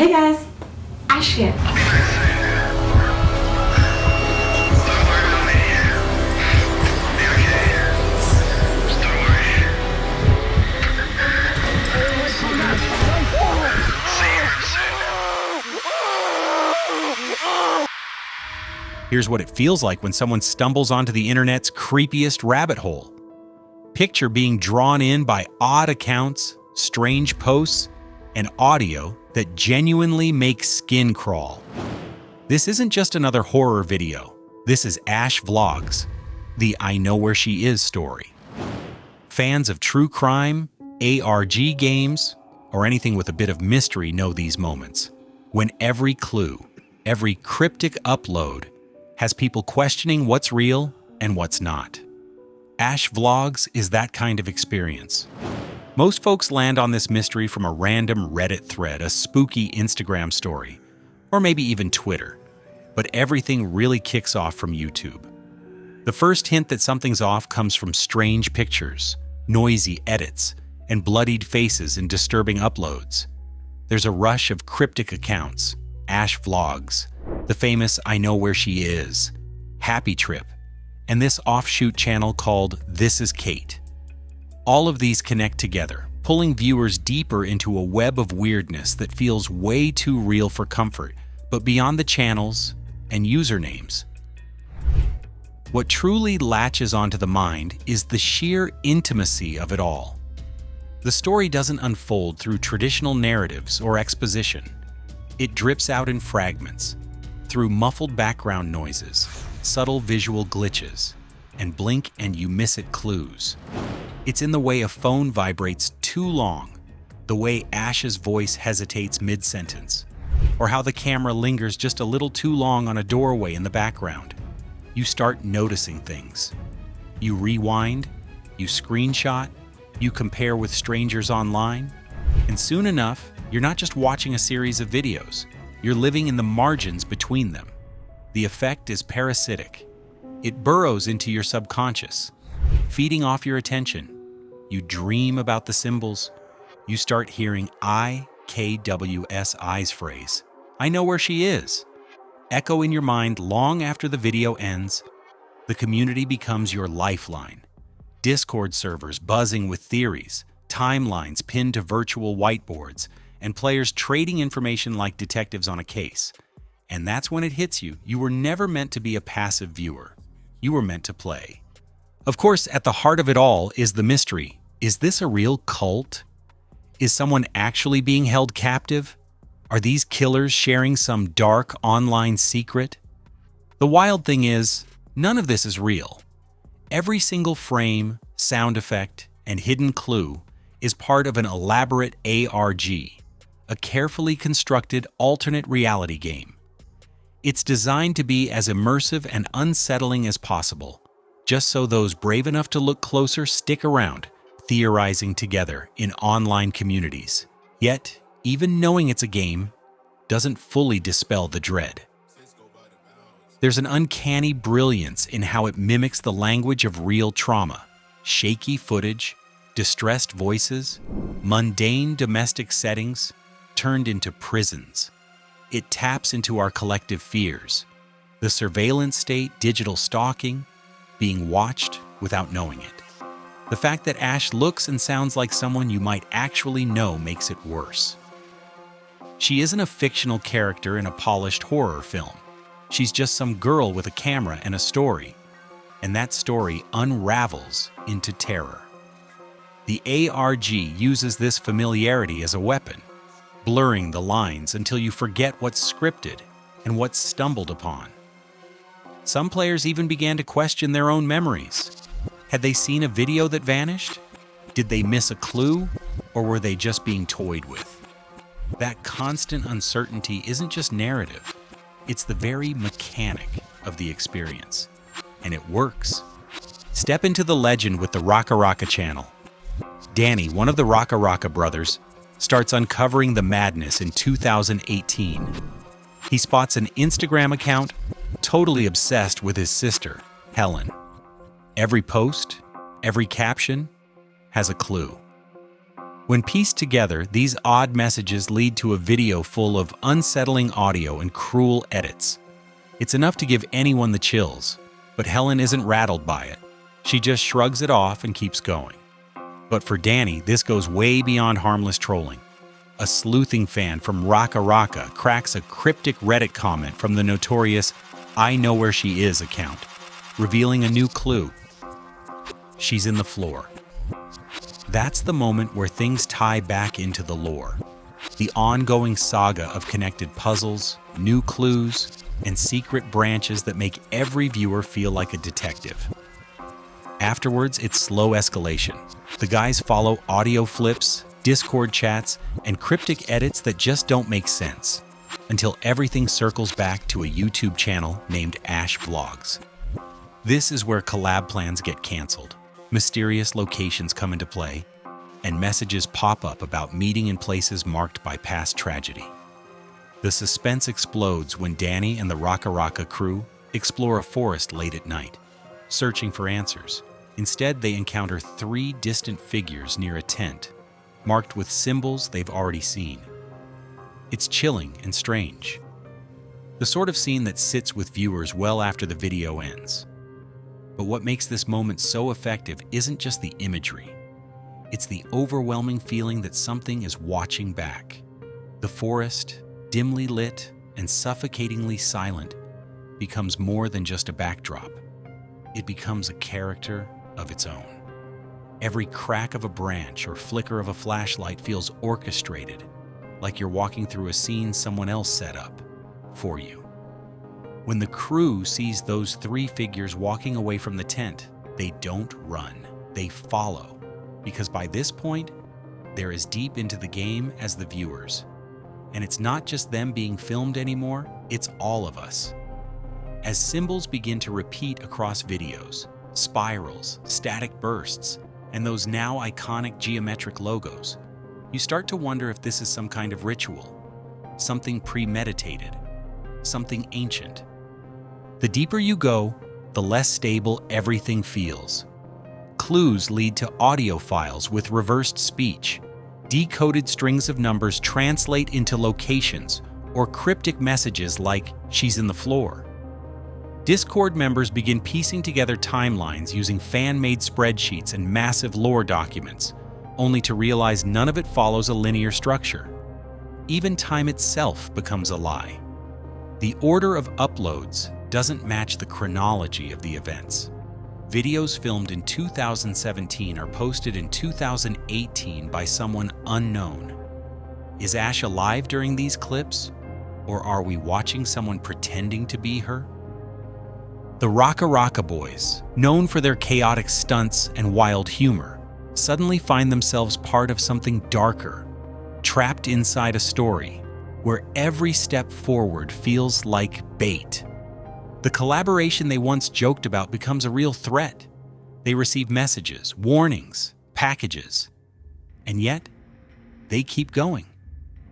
Hey guys, Ash here. Here's what it feels like when someone stumbles onto the internet's creepiest rabbit hole. Picture being drawn in by odd accounts, strange posts, and audio that genuinely makes skin crawl. This isn't just another horror video. This is Ash Vlogs, the I Know Where She Is story. Fans of true crime, ARG games, or anything with a bit of mystery know these moments, when every clue, every cryptic upload, has people questioning what's real and what's not. Ash Vlogs is that kind of experience. Most folks land on this mystery from a random Reddit thread, a spooky Instagram story, or maybe even Twitter. But everything really kicks off from YouTube. The first hint that something's off comes from strange pictures, noisy edits, and bloodied faces in disturbing uploads. There's a rush of cryptic accounts, Ash Vlogs, the famous I Know Where She Is, Happy Trip, and this offshoot channel called This Is Kate. All of these connect together, pulling viewers deeper into a web of weirdness that feels way too real for comfort, but beyond the channels and usernames. What truly latches onto the mind is the sheer intimacy of it all. The story doesn't unfold through traditional narratives or exposition. It drips out in fragments, through muffled background noises, subtle visual glitches, and blink and you miss it clues. It's in the way a phone vibrates too long, the way Ash's voice hesitates mid-sentence, or how the camera lingers just a little too long on a doorway in the background. You start noticing things. You rewind, you screenshot, you compare with strangers online, and soon enough, you're not just watching a series of videos, you're living in the margins between them. The effect is parasitic. It burrows into your subconscious, feeding off your attention. You dream about the symbols. You start hearing IKWSI's phrase, I know where she is, echo in your mind long after the video ends. The community becomes your lifeline. Discord servers buzzing with theories, timelines pinned to virtual whiteboards, and players trading information like detectives on a case. And that's when it hits you. You were never meant to be a passive viewer. You were meant to play. Of course, at the heart of it all is the mystery. Is this a real cult? Is someone actually being held captive? Are these killers sharing some dark online secret? The wild thing is, none of this is real. Every single frame, sound effect, and hidden clue is part of an elaborate ARG, a carefully constructed alternate reality game. It's designed to be as immersive and unsettling as possible, just so those brave enough to look closer stick around, theorizing together in online communities. Yet, even knowing it's a game doesn't fully dispel the dread. There's an uncanny brilliance in how it mimics the language of real trauma, shaky footage, distressed voices, mundane domestic settings turned into prisons. It taps into our collective fears, the surveillance state, digital stalking, being watched without knowing it. The fact that Ash looks and sounds like someone you might actually know makes it worse. She isn't a fictional character in a polished horror film. She's just some girl with a camera and a story, and that story unravels into terror. The ARG uses this familiarity as a weapon, blurring the lines until you forget what's scripted and what's stumbled upon. Some players even began to question their own memories. Had they seen a video that vanished? Did they miss a clue? Or were they just being toyed with? That constant uncertainty isn't just narrative. It's the very mechanic of the experience. And it works. Step into the legend with the Raka Raka channel. Danny, one of the Raka Raka brothers, starts uncovering the madness in 2018. He spots an Instagram account totally obsessed with his sister, Helen. Every post, every caption has a clue. When pieced together, these odd messages lead to a video full of unsettling audio and cruel edits. It's enough to give anyone the chills, but Helen isn't rattled by it. She just shrugs it off and keeps going. But for Danny, this goes way beyond harmless trolling. A sleuthing fan from Raka Raka cracks a cryptic Reddit comment from the notorious I Know Where She Is account, revealing a new clue. She's in the floor. That's the moment where things tie back into the lore. The ongoing saga of connected puzzles, new clues, and secret branches that make every viewer feel like a detective. Afterwards, it's slow escalation. The guys follow audio flips, Discord chats, and cryptic edits that just don't make sense, until everything circles back to a YouTube channel named Ash Vlogs. This is where collab plans get canceled, mysterious locations come into play, and messages pop up about meeting in places marked by past tragedy. The suspense explodes when Danny and the Raka Raka crew explore a forest late at night, searching for answers. Instead, they encounter 3 distant figures near a tent, marked with symbols they've already seen. It's chilling and strange. The sort of scene that sits with viewers well after the video ends. But what makes this moment so effective isn't just the imagery. It's the overwhelming feeling that something is watching back. The forest, dimly lit and suffocatingly silent, becomes more than just a backdrop. It becomes a character of its own. Every crack of a branch or flicker of a flashlight feels orchestrated, like you're walking through a scene someone else set up for you. When the crew sees those 3 figures walking away from the tent, they don't run, they follow, because by this point, they're as deep into the game as the viewers. And it's not just them being filmed anymore, it's all of us. As symbols begin to repeat across videos, spirals, static bursts, and those now iconic geometric logos, you start to wonder if this is some kind of ritual, something premeditated, something ancient. The deeper you go, the less stable everything feels. Clues lead to audio files with reversed speech. Decoded strings of numbers translate into locations or cryptic messages like, "She's in the floor." Discord members begin piecing together timelines using fan-made spreadsheets and massive lore documents, only to realize none of it follows a linear structure. Even time itself becomes a lie. The order of uploads doesn't match the chronology of the events. Videos filmed in 2017 are posted in 2018 by someone unknown. Is Ash alive during these clips? Or are we watching someone pretending to be her? The Raka Raka Boys, known for their chaotic stunts and wild humor, suddenly find themselves part of something darker, trapped inside a story where every step forward feels like bait. The collaboration they once joked about becomes a real threat. They receive messages, warnings, packages, and yet they keep going.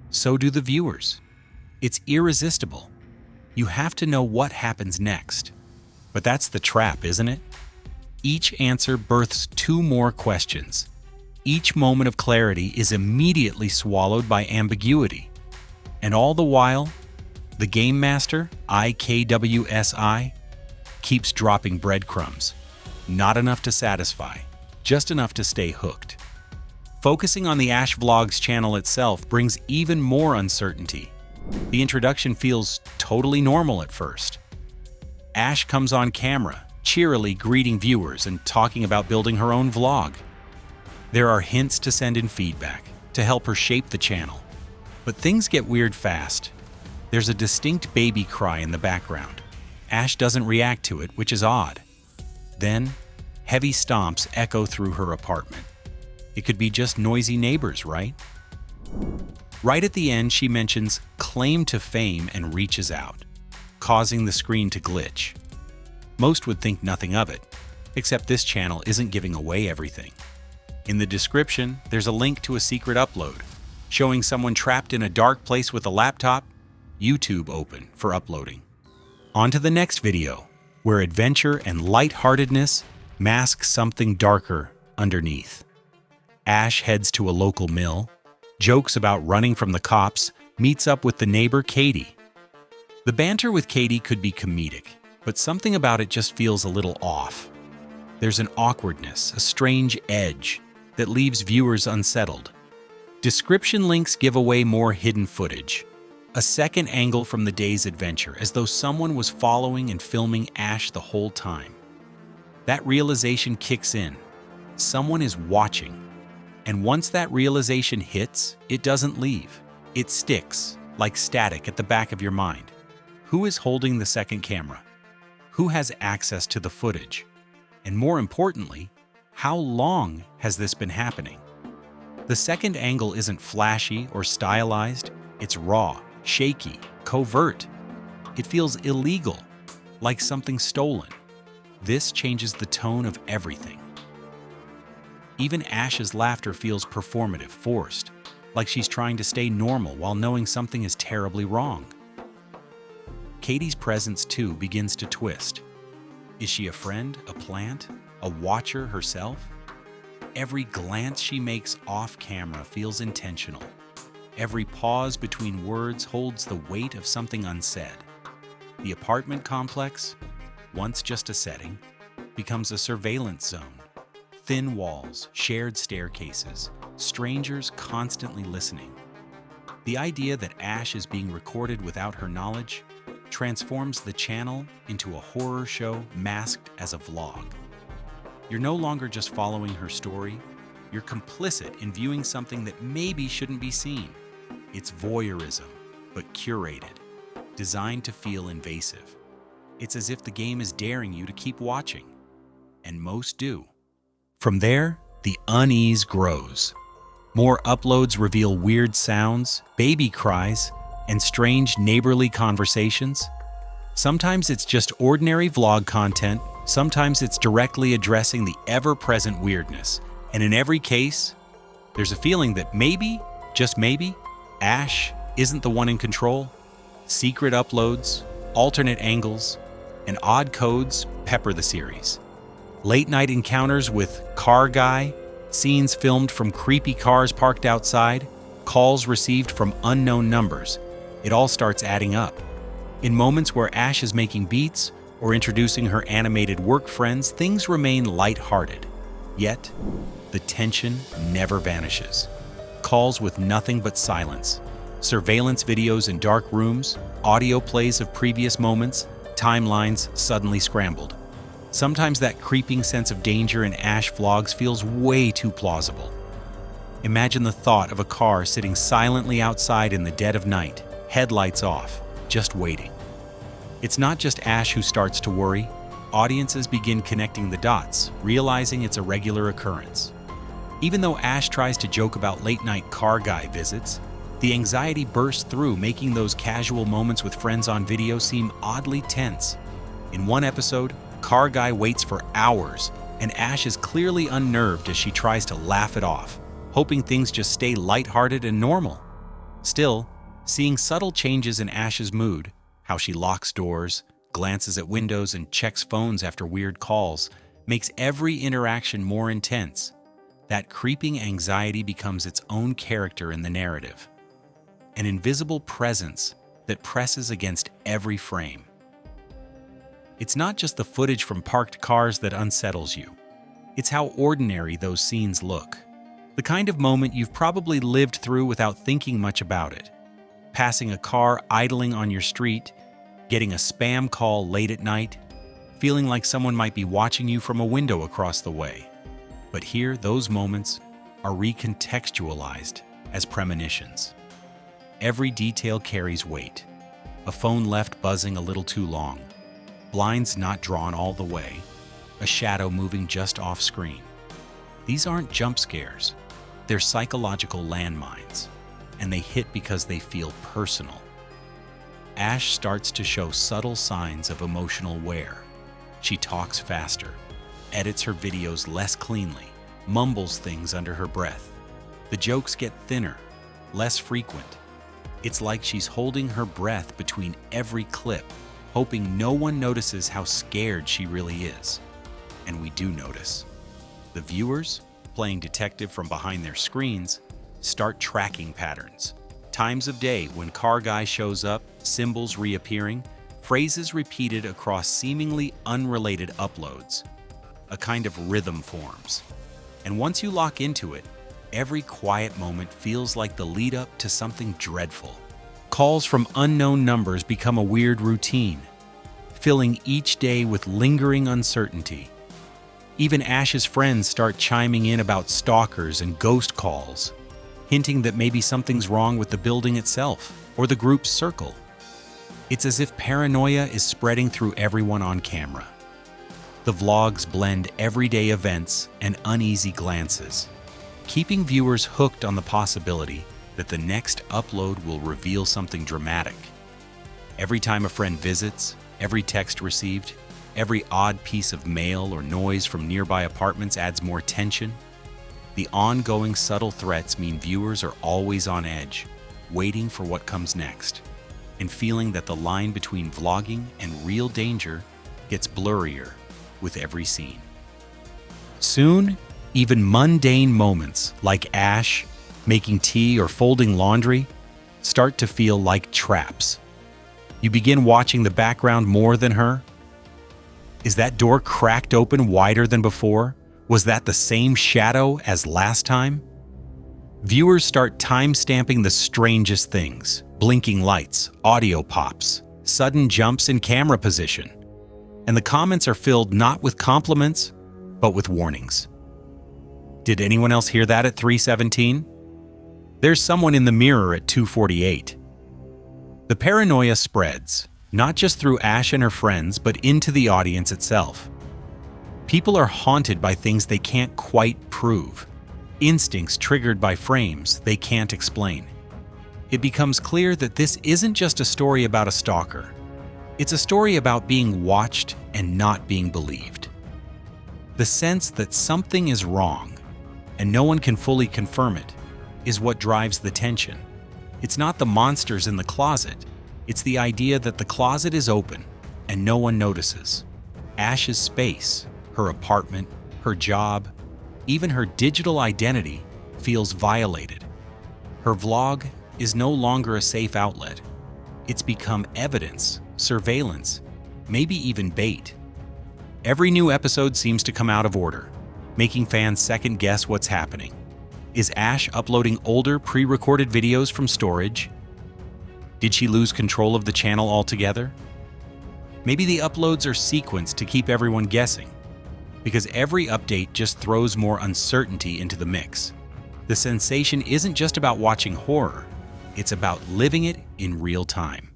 So do the viewers. It's irresistible. You have to know what happens next. But that's the trap, isn't it? Each answer births 2 more questions. Each moment of clarity is immediately swallowed by ambiguity. And all the while, the Game Master, IKWSI, keeps dropping breadcrumbs. Not enough to satisfy, just enough to stay hooked. Focusing on the Ash Vlogs channel itself brings even more uncertainty. The introduction feels totally normal at first. Ash comes on camera, cheerily greeting viewers and talking about building her own vlog. There are hints to send in feedback, to help her shape the channel. But things get weird fast. There's a distinct baby cry in the background. Ash doesn't react to it, which is odd. Then, heavy stomps echo through her apartment. It could be just noisy neighbors, right? Right at the end, she mentions claim to fame and reaches out, causing the screen to glitch. Most would think nothing of it, except this channel isn't giving away everything. In the description, there's a link to a secret upload, showing someone trapped in a dark place with a laptop, YouTube open for uploading. On to the next video, where adventure and lightheartedness mask something darker underneath. Ash heads to a local mill, jokes about running from the cops, meets up with the neighbor Katie. The banter with Katie could be comedic, but something about it just feels a little off. There's an awkwardness, a strange edge that leaves viewers unsettled. Description links give away more hidden footage. A second angle from the day's adventure, as though someone was following and filming Ash the whole time. That realization kicks in. Someone is watching. And once that realization hits, it doesn't leave. It sticks, like static at the back of your mind. Who is holding the second camera? Who has access to the footage? And more importantly, how long has this been happening? The second angle isn't flashy or stylized. It's raw, shaky, covert. It feels illegal, like something stolen. This changes the tone of everything. Even Ash's laughter feels performative, forced, like she's trying to stay normal while knowing something is terribly wrong. Katie's presence, too, begins to twist. Is she a friend, a plant, a watcher herself? Every glance she makes off camera feels intentional. Every pause between words holds the weight of something unsaid. The apartment complex, once just a setting, becomes a surveillance zone. Thin walls, shared staircases, strangers constantly listening. The idea that Ash is being recorded without her knowledge transforms the channel into a horror show masked as a vlog. You're no longer just following her story, you're complicit in viewing something that maybe shouldn't be seen. It's voyeurism, but curated, designed to feel invasive. It's as if the game is daring you to keep watching, and most do. From there, the unease grows. More uploads reveal weird sounds, baby cries, and strange neighborly conversations. Sometimes it's just ordinary vlog content, sometimes it's directly addressing the ever-present weirdness. And in every case, there's a feeling that maybe, just maybe, Ash isn't the one in control. Secret uploads, alternate angles, and odd codes pepper the series. Late-night encounters with Car Guy, scenes filmed from creepy cars parked outside, calls received from unknown numbers. It all starts adding up. In moments where Ash is making beats or introducing her animated work friends, things remain lighthearted. Yet, the tension never vanishes. Calls with nothing but silence, surveillance videos in dark rooms, audio plays of previous moments, timelines suddenly scrambled. Sometimes that creeping sense of danger in Ash vlogs feels way too plausible. Imagine the thought of a car sitting silently outside in the dead of night, headlights off, just waiting. It's not just Ash who starts to worry. Audiences begin connecting the dots, realizing it's a regular occurrence. Even though Ash tries to joke about late-night Car Guy visits, the anxiety bursts through, making those casual moments with friends on video seem oddly tense. In one episode, Car Guy waits for hours, and Ash is clearly unnerved as she tries to laugh it off, hoping things just stay lighthearted and normal. Still, seeing subtle changes in Ash's mood, how she locks doors, glances at windows, and checks phones after weird calls, makes every interaction more intense. That creeping anxiety becomes its own character in the narrative. An invisible presence that presses against every frame. It's not just the footage from parked cars that unsettles you. It's how ordinary those scenes look. The kind of moment you've probably lived through without thinking much about it. Passing a car idling on your street, getting a spam call late at night, feeling like someone might be watching you from a window across the way. But here, those moments are recontextualized as premonitions. Every detail carries weight. A phone left buzzing a little too long, blinds not drawn all the way, a shadow moving just off screen. These aren't jump scares, they're psychological landmines, and they hit because they feel personal. Ash starts to show subtle signs of emotional wear. She talks faster, edits her videos less cleanly, mumbles things under her breath. The jokes get thinner, less frequent. It's like she's holding her breath between every clip, hoping no one notices how scared she really is. And we do notice. The viewers, playing detective from behind their screens, start tracking patterns. Times of day when car guy shows up, symbols reappearing, phrases repeated across seemingly unrelated uploads. A kind of rhythm forms. And once you lock into it, every quiet moment feels like the lead up to something dreadful. Calls from unknown numbers become a weird routine, filling each day with lingering uncertainty. Even Ash's friends start chiming in about stalkers and ghost calls, hinting that maybe something's wrong with the building itself or the group's circle. It's as if paranoia is spreading through everyone on camera. The vlogs blend everyday events and uneasy glances, keeping viewers hooked on the possibility that the next upload will reveal something dramatic. Every time a friend visits, every text received, every odd piece of mail or noise from nearby apartments adds more tension. The ongoing subtle threats mean viewers are always on edge, waiting for what comes next, and feeling that the line between vlogging and real danger gets blurrier with every scene. Soon, even mundane moments like Ash making tea or folding laundry start to feel like traps. You begin watching the background more than her. Is that door cracked open wider than before? Was that the same shadow as last time? Viewers start time-stamping the strangest things: blinking lights, audio pops, sudden jumps in camera position. And the comments are filled not with compliments, but with warnings. Did anyone else hear that at 3:17? There's someone in the mirror at 2:48. The paranoia spreads, not just through Ash and her friends, but into the audience itself. People are haunted by things they can't quite prove, instincts triggered by frames they can't explain. It becomes clear that this isn't just a story about a stalker. It's a story about being watched and not being believed. The sense that something is wrong, and no one can fully confirm it, is what drives the tension. It's not the monsters in the closet. It's the idea that the closet is open and no one notices. Ash's space, her apartment, her job, even her digital identity feels violated. Her vlog is no longer a safe outlet. It's become evidence, surveillance, maybe even bait. Every new episode seems to come out of order, making fans second-guess what's happening. Is Ash uploading older, pre-recorded videos from storage? Did she lose control of the channel altogether? Maybe the uploads are sequenced to keep everyone guessing, because every update just throws more uncertainty into the mix. The sensation isn't just about watching horror, it's about living it in real time.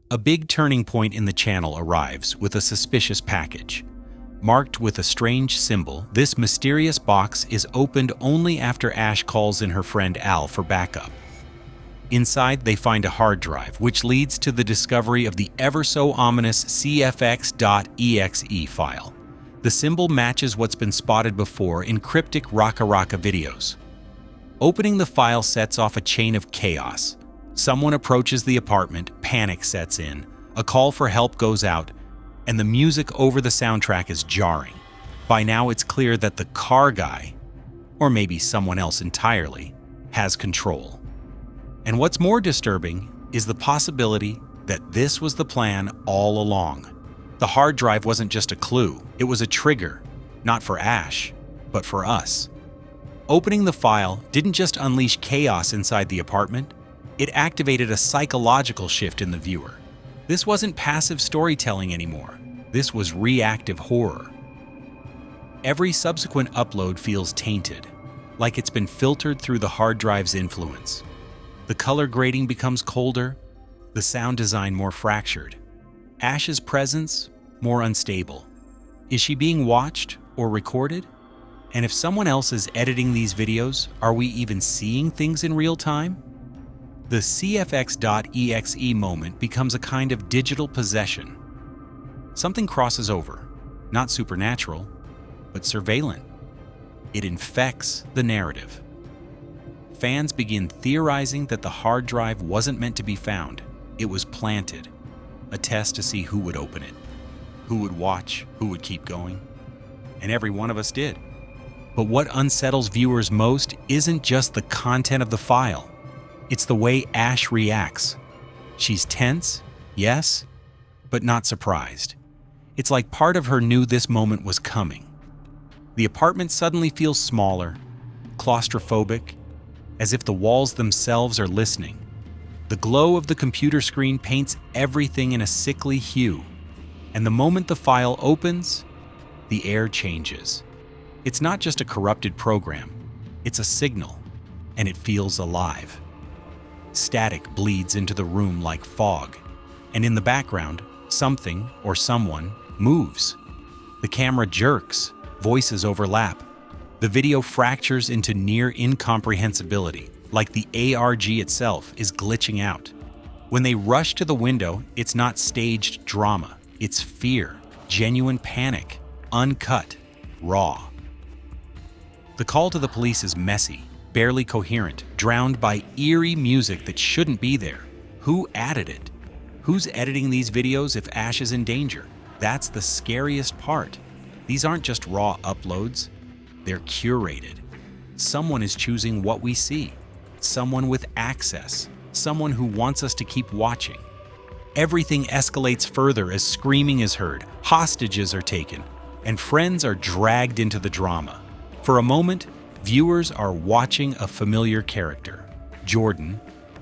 A big turning point in the channel arrives with a suspicious package. Marked with a strange symbol, this mysterious box is opened only after Ash calls in her friend Al for backup. Inside, they find a hard drive, which leads to the discovery of the ever-so-ominous CFX.exe file. The symbol matches what's been spotted before in cryptic Raka Raka videos. Opening the file sets off a chain of chaos. Someone approaches the apartment, panic sets in, a call for help goes out, and the music over the soundtrack is jarring. By now, it's clear that the car guy, or maybe someone else entirely, has control. And what's more disturbing is the possibility that this was the plan all along. The hard drive wasn't just a clue, it was a trigger, not for Ash, but for us. Opening the file didn't just unleash chaos inside the apartment, it activated a psychological shift in the viewer. This wasn't passive storytelling anymore. This was reactive horror. Every subsequent upload feels tainted, like it's been filtered through the hard drive's influence. The color grading becomes colder, the sound design more fractured. Ash's presence more unstable. Is she being watched or recorded? And if someone else is editing these videos, are we even seeing things in real time? The CFX.exe moment becomes a kind of digital possession. Something crosses over, not supernatural, but surveillant. It infects the narrative. Fans begin theorizing that the hard drive wasn't meant to be found. It was planted, a test to see who would open it, who would watch, who would keep going. And every one of us did. But what unsettles viewers most isn't just the content of the file. It's the way Ash reacts. She's tense, yes, but not surprised. It's like part of her knew this moment was coming. The apartment suddenly feels smaller, claustrophobic, as if the walls themselves are listening. The glow of the computer screen paints everything in a sickly hue, and the moment the file opens, the air changes. It's not just a corrupted program, it's a signal, and it feels alive. Static bleeds into the room like fog, and in the background, something or someone moves. The camera jerks, voices overlap. The video fractures into near incomprehensibility, like the ARG itself is glitching out. When they rush to the window, it's not staged drama. It's fear, genuine panic, uncut, raw. The call to the police is messy, barely coherent, drowned by eerie music that shouldn't be there. Who added it? Who's editing these videos if Ash is in danger? That's the scariest part. These aren't just raw uploads. They're curated. Someone is choosing what we see. Someone with access. Someone who wants us to keep watching. Everything escalates further as screaming is heard, hostages are taken, and friends are dragged into the drama. For a moment, viewers are watching a familiar character, Jordan,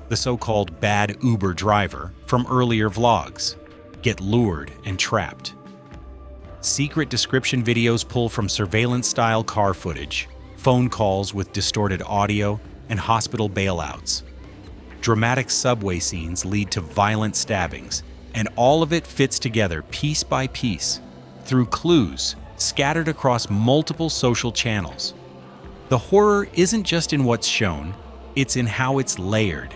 the so-called bad Uber driver from earlier vlogs, get lured and trapped. Secret description videos pull from surveillance-style car footage, phone calls with distorted audio, and hospital bailouts. Dramatic subway scenes lead to violent stabbings, and all of it fits together piece by piece through clues scattered across multiple social channels. The horror isn't just in what's shown, it's in how it's layered.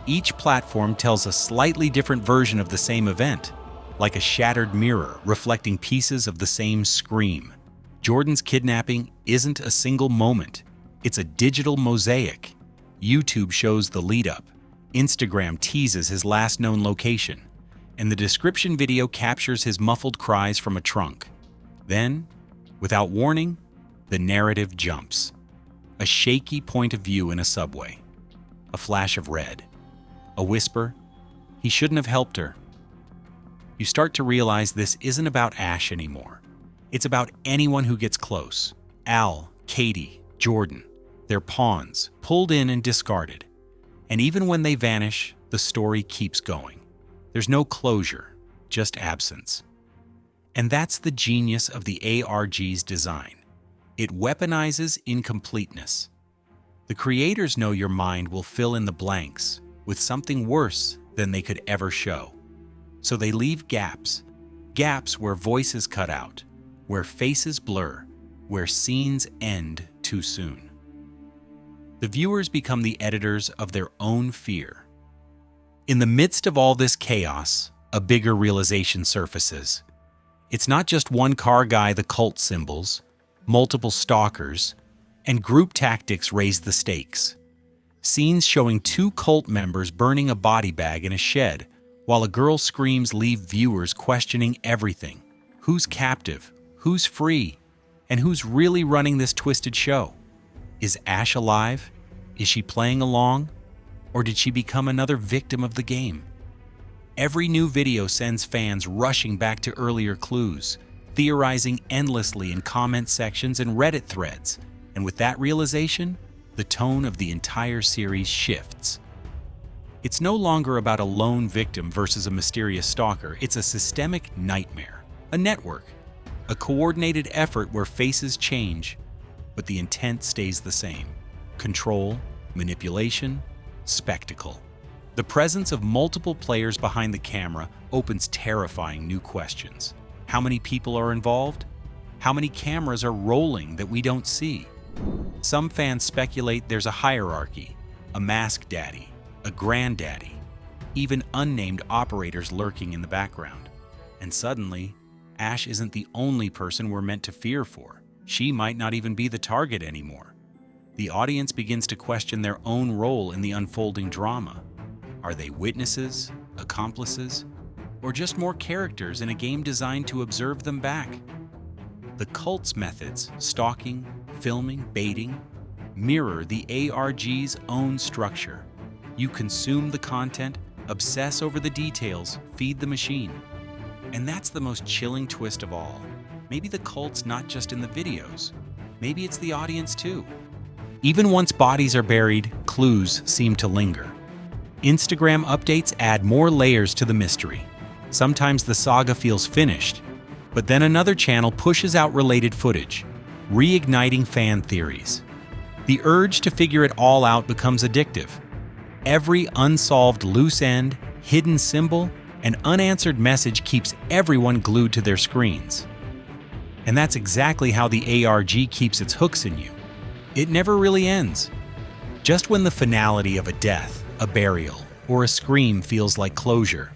Each platform tells a slightly different version of the same event, like a shattered mirror reflecting pieces of the same scream. Jordan's kidnapping isn't a single moment, it's a digital mosaic. YouTube shows the lead-up, Instagram teases his last known location, and the description video captures his muffled cries from a trunk. Then, without warning, the narrative jumps. A shaky point of view in a subway. A flash of red. A whisper, "He shouldn't have helped her." You start to realize this isn't about Ash anymore. It's about anyone who gets close. Al, Katie, Jordan. They're pawns, pulled in and discarded. And even when they vanish, the story keeps going. There's no closure, just absence. And that's the genius of the ARG's design. It weaponizes incompleteness. The creators know your mind will fill in the blanks with something worse than they could ever show. So they leave gaps. Gaps where voices cut out, where faces blur, where scenes end too soon. The viewers become the editors of their own fear. In the midst of all this chaos, a bigger realization surfaces. It's not just one car guy, the cult symbols, multiple stalkers, and group tactics raise the stakes. Scenes showing two cult members burning a body bag in a shed, while a girl screams leave viewers questioning everything. Who's captive? Who's free? And who's really running this twisted show? Is Ash alive? Is she playing along? Or did she become another victim of the game? Every new video sends fans rushing back to earlier clues, theorizing endlessly in comment sections and Reddit threads. And with that realization, the tone of the entire series shifts. It's no longer about a lone victim versus a mysterious stalker. It's a systemic nightmare, a network, a coordinated effort where faces change, but the intent stays the same. Control, manipulation, spectacle. The presence of multiple players behind the camera opens terrifying new questions. How many people are involved? How many cameras are rolling that we don't see? Some fans speculate there's a hierarchy, a mask daddy, a granddaddy, even unnamed operators lurking in the background. And suddenly, Ash isn't the only person we're meant to fear for. She might not even be the target anymore. The audience begins to question their own role in the unfolding drama. Are they witnesses, accomplices, or just more characters in a game designed to observe them back? The cult's methods, stalking, filming, baiting, mirror the ARG's own structure. You consume the content, obsess over the details, feed the machine. And that's the most chilling twist of all. Maybe the cult's not just in the videos. Maybe it's the audience too. Even once bodies are buried, clues seem to linger. Instagram updates add more layers to the mystery. Sometimes the saga feels finished, but then another channel pushes out related footage, reigniting fan theories. The urge to figure it all out becomes addictive. Every unsolved loose end, hidden symbol, and unanswered message keeps everyone glued to their screens. And that's exactly how the ARG keeps its hooks in you. It never really ends. Just when the finality of a death, a burial, or a scream feels like closure,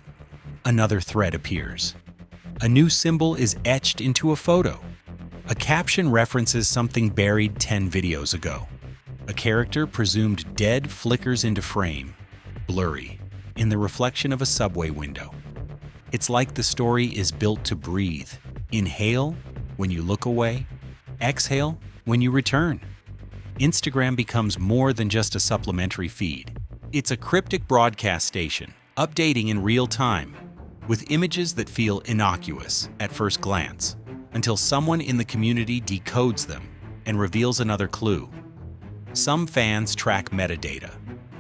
another thread appears. A new symbol is etched into a photo. A caption references something buried 10 videos ago. A character presumed dead flickers into frame, blurry, in the reflection of a subway window. It's like the story is built to breathe. Inhale when you look away, exhale when you return. Instagram becomes more than just a supplementary feed. It's a cryptic broadcast station, updating in real time, with images that feel innocuous at first glance, until someone in the community decodes them and reveals another clue. Some fans track metadata,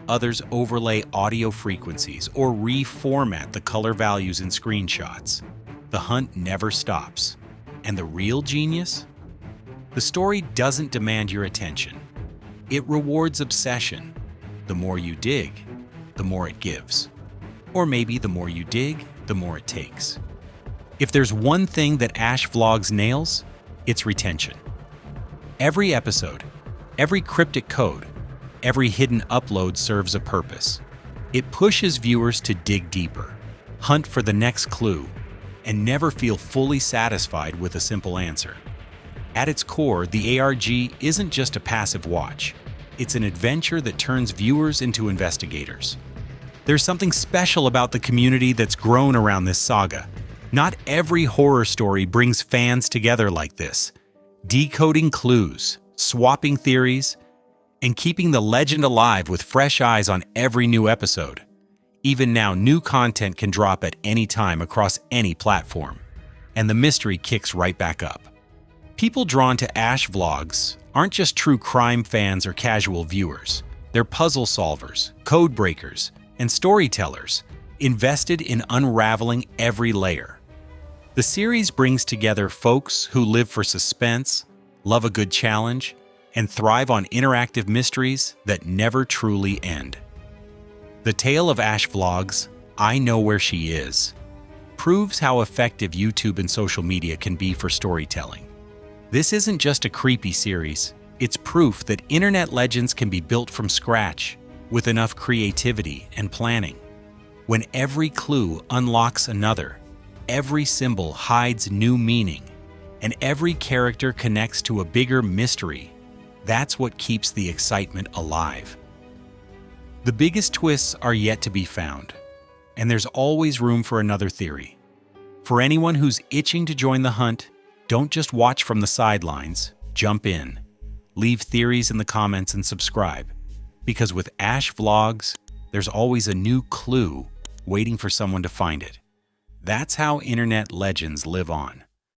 others overlay audio frequencies or reformat the color values in screenshots. The hunt never stops. And the real genius? The story doesn't demand your attention. It rewards obsession. The more you dig, the more it gives. Or maybe the more you dig, the more it takes. If there's one thing that Ash Vlogs nails, it's retention. Every episode, every cryptic code, every hidden upload serves a purpose. It pushes viewers to dig deeper, hunt for the next clue, and never feel fully satisfied with a simple answer. At its core, the ARG isn't just a passive watch. It's an adventure that turns viewers into investigators. There's something special about the community that's grown around this saga. Not every horror story brings fans together like this, decoding clues, swapping theories, and keeping the legend alive with fresh eyes on every new episode. Even now, new content can drop at any time across any platform, and the mystery kicks right back up. People drawn to Ash Vlogs aren't just true crime fans or casual viewers. They're puzzle solvers, code breakers, and storytellers, invested in unraveling every layer. The series brings together folks who live for suspense, love a good challenge, and thrive on interactive mysteries that never truly end. The tale of Ash Vlogs, I Know Where She Is, proves how effective YouTube and social media can be for storytelling. This isn't just a creepy series, it's proof that internet legends can be built from scratch with enough creativity and planning. When every clue unlocks another, every symbol hides new meaning, and every character connects to a bigger mystery, that's what keeps the excitement alive. The biggest twists are yet to be found, and there's always room for another theory. For anyone who's itching to join the hunt, don't just watch from the sidelines, jump in. Leave theories in the comments and subscribe, because with Ash Vlogs, there's always a new clue waiting for someone to find it. That's how internet legends live on.